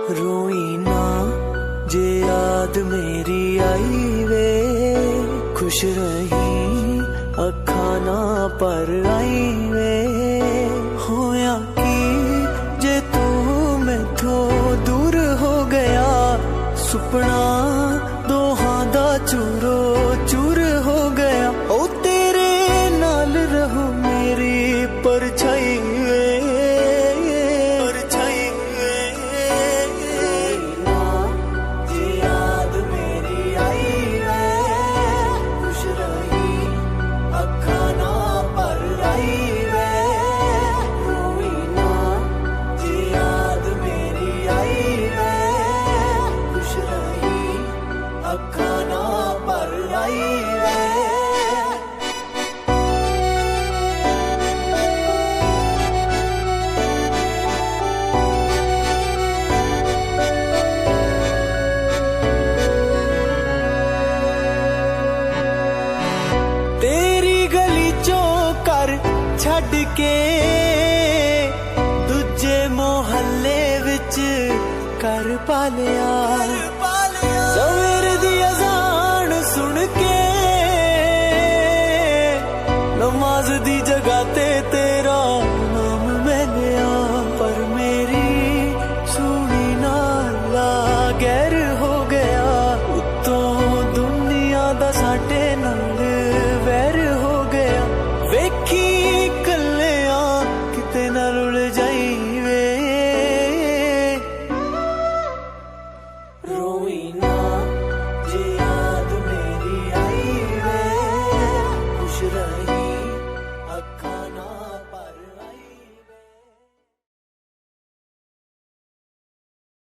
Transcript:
रोई ना जे याद मेरी आई वे, खुश रही अखा ना पर आई वे। होया की जे तू मैथों दूर हो गया, सुपना दोहां दा चूरो चूर हो गया। ओ तेरे नाल रहूं मेरी परछाई वे, छड़ के दूजे मोहल्ले विच कर पालिया। सवेर दी अज़ान सुन के नमाज दी जगह ते